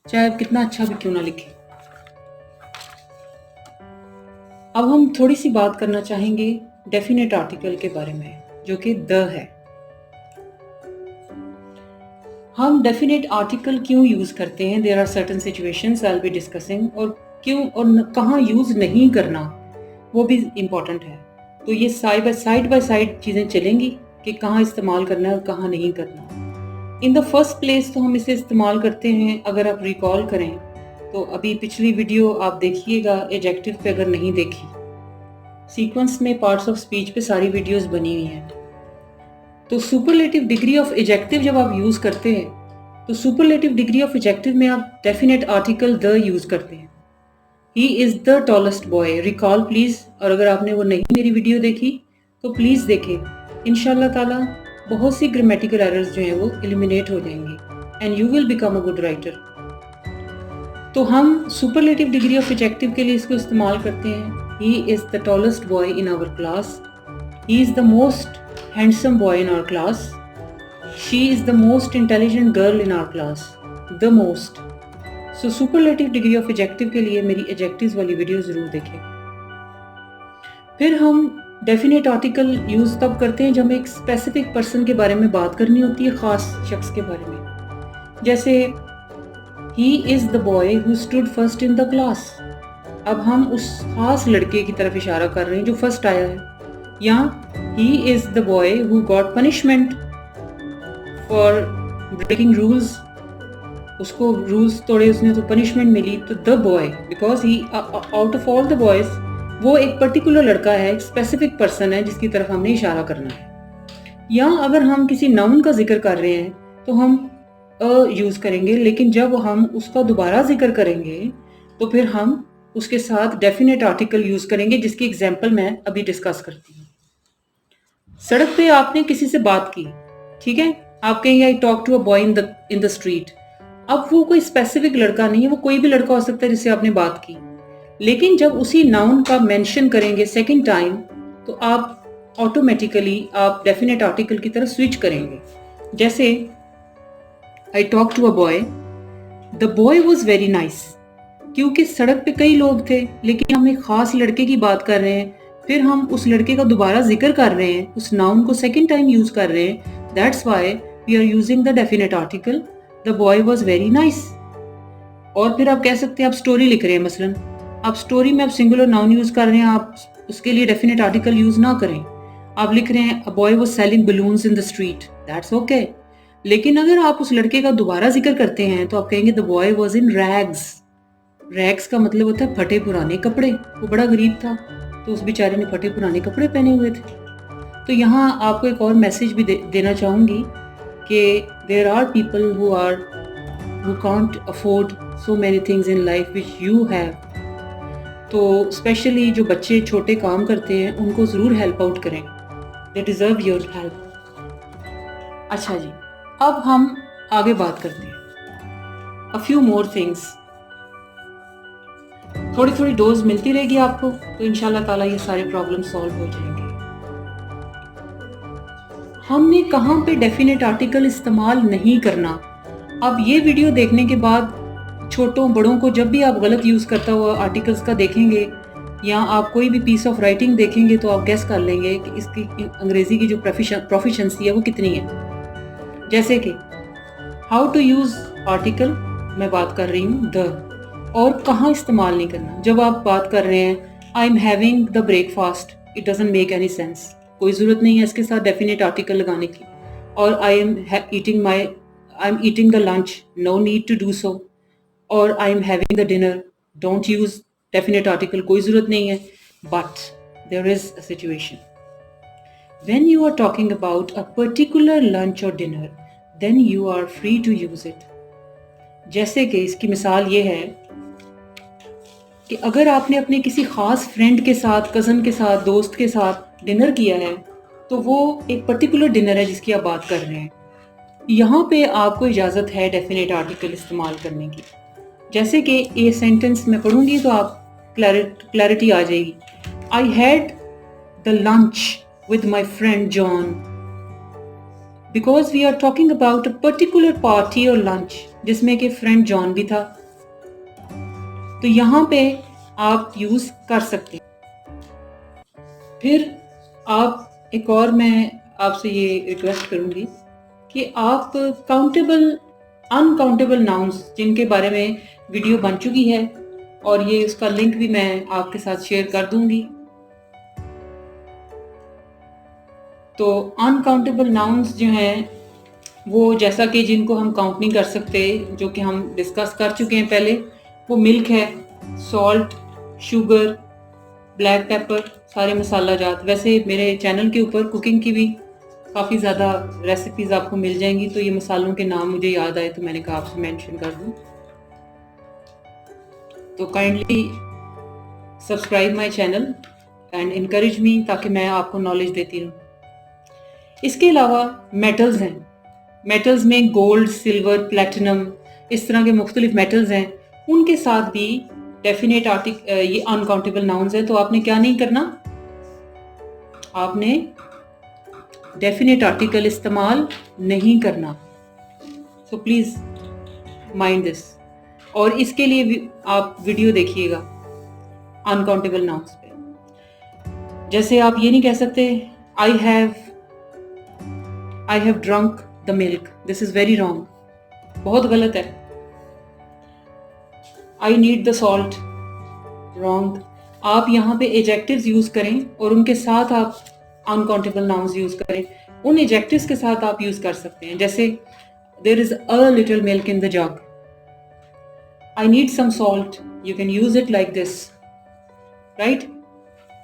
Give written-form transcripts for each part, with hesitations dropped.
चाहे आप कितना अच्छा भी क्यों ना लिखें। अब हम थोड़ी सी बात करना चाहेंगे डेफिनेट आर्टिकल के बारे में, जो कि द है। हम डेफिनेट आर्टिकल क्यों यूज करते हैं, there are certain situations I will be discussing, और क्यों और कहाँ यूज नहीं करना वो भी इम्पोर्टेंट है। तो ये साइड बाय साइड चीज़ें चलेंगी कि कहाँ इस्तेमाल करना है और कहाँ नहीं करना। इन द फर्स्ट प्लेस तो हम इसे इस्तेमाल करते हैं, अगर आप रिकॉल करें तो अभी पिछली वीडियो आप देखिएगा एडजेक्टिव पे, अगर नहीं देखी, सीक्वेंस में पार्ट्स ऑफ स्पीच पे सारी वीडियोस बनी हुई हैं। तो सुपरलेटिव डिग्री ऑफ एडजेक्टिव जब आप यूज करते हैं तो सुपरलेटिव डिग्री ऑफ एडजेक्टिव में आप डेफिनेट आर्टिकल द यूज करते हैं। He is the tallest boy, recall please. और अगर आपने वो नहीं मेरी वीडियो देखी तो प्लीज देखें, इंशाल्लाह ताला बहुत सी ग्रामेटिकल एरर्स जो हैं वो एलिमिनेट हो जाएंगी and you will become a good writer. तो हम सुपरलेटिव डिग्री ऑफ एडजेक्टिव के लिए इसको इस्तेमाल करते हैं। He is the tallest boy in our class, he is the most handsome boy in our class, she is the most intelligent girl in our class, the most। so superlative degree of adjective के लिए मेरी adjectives वाली video जरूर देखें। फिर हम definite article use तब करते हैं जब हमें एक स्पेसिफिक पर्सन के बारे में बात करनी होती है, खास शख्स के बारे में। जैसे he is the boy who stood first in the class, अब हम उस खास लड़के की तरफ इशारा कर रहे हैं जो फर्स्ट आया है। या he is the boy who got punishment for breaking rules, उसको रूल्स तोड़े उसने तो पनिशमेंट मिली। तो the boy because he out of all the boys वो एक पर्टिकुलर लड़का है, एक स्पेसिफिक पर्सन है जिसकी तरफ हमने इशारा करना है। या अगर हम किसी नाउन का जिक्र कर रहे हैं तो हम यूज करेंगे, लेकिन जब हम उसका दोबारा जिक्र करेंगे तो फिर हम उसके साथ डेफिनेट आर्टिकल यूज करेंगे, जिसकी एग्जाम्पल मैं अभी डिस्कस करती हूँ। सड़क पे आपने किसी से बात की, ठीक है, आप कहेंगे I talk to a boy in the street. अब वो कोई स्पेसिफिक लड़का नहीं है, वो कोई भी लड़का हो सकता है जिससे आपने बात की। लेकिन जब उसी नाउन का मेंशन करेंगे सेकंड टाइम तो आप ऑटोमेटिकली आप डेफिनेट आर्टिकल की तरफ स्विच करेंगे। जैसे I talk to a boy, the boy was very nice, क्योंकि सड़क पे कई लोग थे लेकिन हम एक खास लड़के की बात कर रहे हैं, फिर हम उस लड़के का दोबारा जिक्र कर रहे हैं, उस नाउन को सेकंड टाइम यूज कर रहे हैं। That's why we are using the definite article the boy was very nice. और फिर आप कह सकते हैं आप स्टोरी लिख रहे हैं, मसलन आप स्टोरी में आप सिंगुलर नाउन यूज कर रहे हैं, आप उसके लिए डेफिनेट आर्टिकल यूज ना करें। आप लिख रहे हैं a boy was selling balloons in the street, that's okay. लेकिन अगर आप उस लड़के का दोबारा जिक्र करते हैं तो आप कहेंगे the boy was in rags. Rags का मतलब होता है फटे पुराने कपड़े, वो बड़ा गरीब था तो उस बेचारे ने फटे पुराने कपड़े पहने हुए थे। तो यहाँ आपको एक और मैसेज भी देना चाहूँगी कि there are people who can't afford so many things in life which you have. तो स्पेशली जो बच्चे छोटे काम करते हैं उनको ज़रूर हेल्प आउट करें, दे डिज़र्व योर हेल्प। अच्छा जी, अब हम आगे बात करते हैं अ फ्यू मोर थिंग्स। थोड़ी थोड़ी डोज मिलती रहेगी आपको तो इंशाल्लाह ताला ये सारे प्रॉब्लम सॉल्व हो जाएंगे। हमने कहाँ पे डेफिनेट आर्टिकल इस्तेमाल नहीं करना। अब ये वीडियो देखने के बाद छोटों बड़ों को जब भी आप गलत यूज़ करता हुआ आर्टिकल्स का देखेंगे या आप कोई भी पीस ऑफ राइटिंग देखेंगे तो आप गेस कर लेंगे कि इसकी अंग्रेज़ी की जो प्रोफिशेंसी है वो कितनी है। जैसे कि हाउ टू यूज़ आर्टिकल मैं बात कर रही हूँ द, और कहाँ इस्तेमाल नहीं करना। जब आप बात कर रहे हैं आई am having the breakfast, it doesn't make any sense, कोई ज़रूरत नहीं है इसके साथ डेफिनेट आर्टिकल लगाने की। और I am eating the lunch, no need to do so. और I am having the dinner, don't use definite article, कोई ज़रूरत नहीं है। But there is a situation when you are talking about a particular lunch और dinner, then you are free to use it. जैसे कि इसकी मिसाल ये है कि अगर आपने अपने किसी ख़ास फ्रेंड के साथ, कज़न के साथ, दोस्त के साथ डिनर किया है तो वो एक पर्टिकुलर डिनर है जिसकी आप बात कर रहे हैं। यहाँ पे आपको इजाज़त है डेफिनेट आर्टिकल इस्तेमाल करने की। जैसे कि ये सेंटेंस मैं पढ़ूंगी तो आप क्लैरिटी आ जाएगी। I had the lunch with my friend John, because we are talking about a particular party और लंच, जिसमें कि फ्रेंड जॉन भी था। तो यहाँ पे आप यूज कर सकते हैं। फिर आप एक और मैं आपसे ये रिक्वेस्ट करूंगी कि आप काउंटेबल अनकाउंटेबल नाउन्स जिनके बारे में वीडियो बन चुकी है, और ये उसका लिंक भी मैं आपके साथ शेयर कर दूंगी। तो अनकाउंटेबल नाउन्स जो हैं वो जैसा कि जिनको हम काउंट नहीं कर सकते, जो कि हम डिस्कस कर चुके हैं पहले, वो मिल्क है, सॉल्ट, शुगर, ब्लैक पेपर, सारे मसाला जात। वैसे मेरे चैनल के ऊपर कुकिंग की भी काफ़ी ज़्यादा रेसिपीज़ आपको मिल जाएंगी, तो ये मसालों के नाम मुझे याद आए तो मैंने कहा आपसे मेंशन कर दूं। तो kindly subscribe my channel and encourage me, ताकि मैं आपको नॉलेज देती रहूँ। इसके अलावा मेटल्स हैं। मेटल्स में गोल्ड, सिल्वर, प्लेटिनम, इस तरह के मुख्तलिफ मेटल्स हैं। उनके साथ भी डेफिनेट ये अनकाउंटेबल नाउन्स है। तो आपने क्या नहीं करना, आपने डेफिनेट आर्टिकल इस्तेमाल नहीं करना। So please mind this. और इसके लिए भी आप वीडियो देखिएगा अनकाउंटेबल नाउन्स पे। जैसे आप ये नहीं कह सकते I have drunk the milk, this is very wrong, बहुत गलत है। I need the salt, wrong. आप यहाँ पे एजेक्टिव्स यूज करें और उनके साथ आप अनकाउंटेबल नाउन्स यूज करें। उन एजेक्टिव्स के साथ आप यूज कर सकते हैं। जैसे there is a little milk in the jug, I need some salt, you can use it like this, right.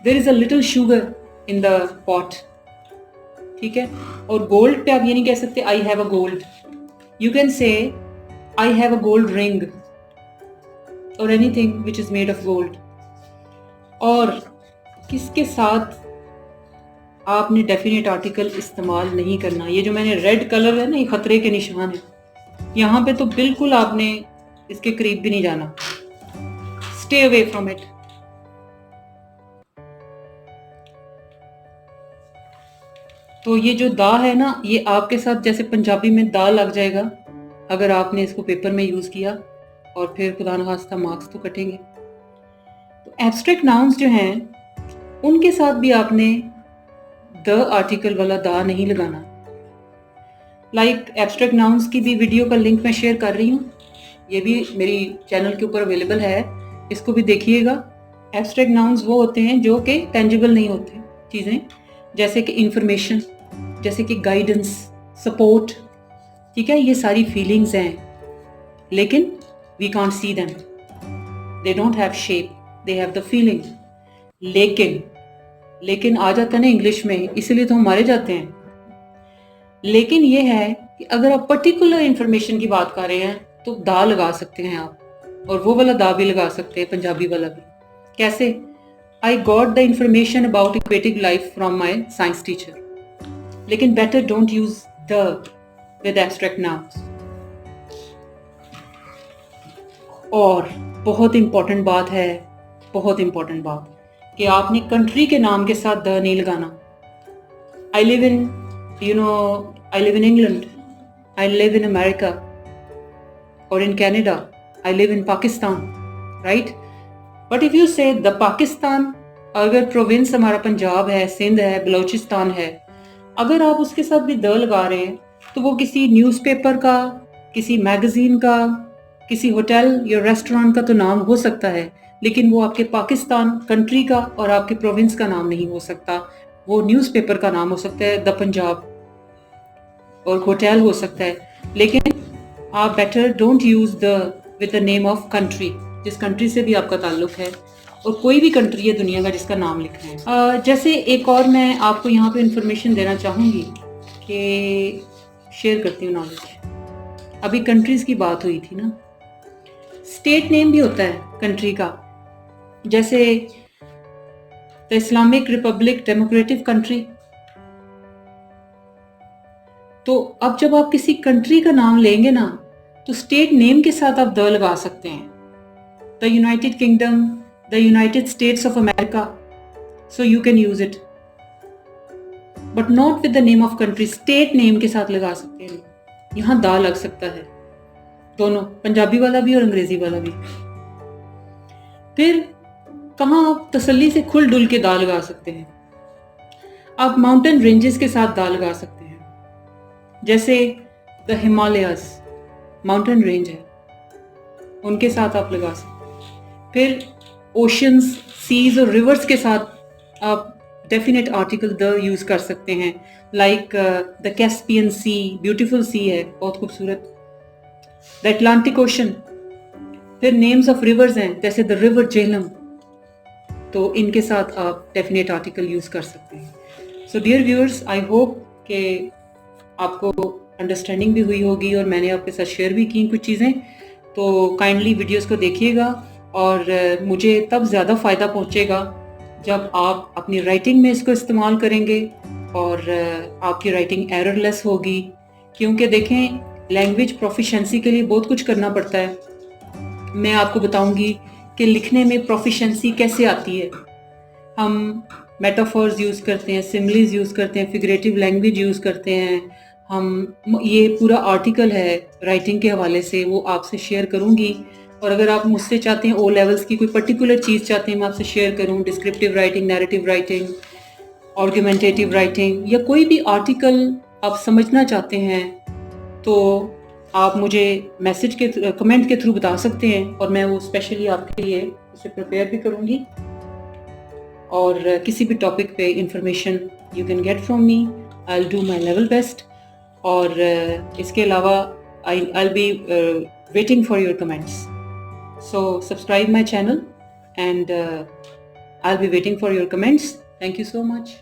There is a little sugar in the pot, ठीक है। और गोल्ड पे आप ये नहीं कह सकते I have a gold, you can say I have a gold ring और anything which is made of gold. और किसके साथ आपने डेफिनेट आर्टिकल इस्तेमाल नहीं करना। ये जो मैंने रेड कलर है ना, ये खतरे के निशान है, यहाँ पे तो बिल्कुल आपने इसके करीब भी नहीं जाना। Stay away from it. तो ये जो दा है ना, ये आपके साथ जैसे पंजाबी में दा लग जाएगा अगर आपने इसको पेपर में यूज किया, और फिर खुदा न खास्ता मार्क्स तो कटेंगे। तो एब्स्ट्रैक्ट नाउन्स जो हैं उनके साथ भी आपने द आर्टिकल वाला दा नहीं लगाना। लाइक एब्स्ट्रैक्ट नाउन्स की भी वीडियो का लिंक मैं शेयर कर रही हूँ, ये भी मेरी चैनल के ऊपर अवेलेबल है, इसको भी देखिएगा। एब्स्ट्रैक्ट नाउन्स वो होते हैं जो कि टेंजिबल नहीं होते चीज़ें, जैसे कि इंफॉर्मेशन, जैसे कि गाइडेंस, सपोर्ट, ठीक है। ये सारी फीलिंग्स हैं, लेकिन we can't see them, they don't have shape, they have the feeling. लेकिन आ जाता है ना इंग्लिश में, इसलिए तो हम मारे जाते हैं। लेकिन ये है कि अगर आप पर्टिकुलर इंफॉर्मेशन की बात कर रहे हैं तो दा लगा सकते हैं आप, और वो वाला दा भी लगा सकते हैं, पंजाबी वाला भी। कैसे? I got the information about aquatic life from my science teacher. लेकिन better don't use the with abstract nouns. और बहुत इंपॉर्टेंट बात है, बहुत इंपॉर्टेंट बात, कि आपने कंट्री के नाम के साथ द नहीं लगाना। I live in England, I live in America, और in Canada, I live in Pakistan, right. But if you say the Pakistan, अगर प्रोविंस हमारा पंजाब है, सिंध है, बलूचिस्तान है, अगर आप उसके साथ भी द लगा रहे हैं तो वो किसी न्यूज़पेपर का, किसी मैगजीन का, किसी होटल या रेस्टोरेंट का तो नाम हो सकता है, लेकिन वो आपके पाकिस्तान कंट्री का और आपके प्रोविंस का नाम नहीं हो सकता। वो न्यूज़पेपर का नाम हो सकता है द पंजाब, और होटल हो सकता है। लेकिन आप better don't use the with the name of country, जिस कंट्री से भी आपका ताल्लुक है, और कोई भी कंट्री है दुनिया का जिसका नाम लिखना है। जैसे एक और मैं आपको यहाँ पे इंफॉर्मेशन देना चाहूँगी कि शेयर करती हूँ नॉलेज। अभी कंट्रीज की बात हुई थी ना, स्टेट नेम भी होता है कंट्री का, जैसे the Islamic Republic democratic country. तो अब जब आप किसी कंट्री का नाम लेंगे ना, तो स्टेट नेम के साथ आप द लगा सकते हैं। The United kingdom, the United states of America, so you can use it, but not with the name of country. State name के साथ लगा सकते हैं, यहाँ दा लग सकता है। दोनों, पंजाबी वाला भी और अंग्रेजी वाला भी। फिर कहाँ आप तसल्ली से खुल डुल के दाल लगा सकते हैं? आप माउंटेन रेंजेस के साथ दाल लगा सकते हैं, जैसे द हिमालयाज माउंटेन रेंज है, उनके साथ आप लगा सकते हैं। फिर ओशंस, सीज और रिवर्स के साथ आप डेफिनेट आर्टिकल द यूज कर सकते हैं, like the Caspian sea, beautiful sea है, बहुत खूबसूरत। The Atlantic ocean. फिर नेम्स ऑफ रिवर्स हैं, जैसे द रिवर झेलम, तो इनके साथ आप डेफिनेट आर्टिकल यूज कर सकते हैं। So dear viewers, I hope कि आपको अंडरस्टैंडिंग भी हुई होगी और मैंने आपके साथ शेयर भी की कुछ चीज़ें। तो काइंडली वीडियोस को देखिएगा, और मुझे तब ज़्यादा फ़ायदा पहुंचेगा जब आप अपनी राइटिंग में इसको इस्तेमाल करेंगे और आपकी राइटिंग एररलेस होगी। क्योंकि देखें, लैंग्वेज प्रोफिशेंसी के लिए बहुत कुछ करना पड़ता है। मैं आपको बताऊंगी कि लिखने में प्रोफिशेंसी कैसे आती है। हम मेटाफर्स यूज़ करते हैं, सिमिलीज यूज़ करते हैं, फिगरेटिव लैंग्वेज यूज़ करते हैं। हम ये पूरा आर्टिकल है राइटिंग के हवाले से, वो आपसे शेयर करूँगी। और अगर आप मुझसे चाहते हैं ओ लेवल्स की कोई पर्टिकुलर चीज़ चाहते हैं मैं आपसे शेयर करूँ, descriptive writing, narrative writing, argumentative writing, या कोई भी आर्टिकल आप समझना चाहते हैं, तो आप मुझे मैसेज के कमेंट के थ्रू बता सकते हैं, और मैं वो स्पेशली आपके लिए उसे प्रिपेयर भी करूँगी। और किसी भी टॉपिक पे information you can get from me, I will do my level best. और इसके अलावा आई will be waiting for your comments. So subscribe my channel and I will be waiting for your comments. Thank you so much.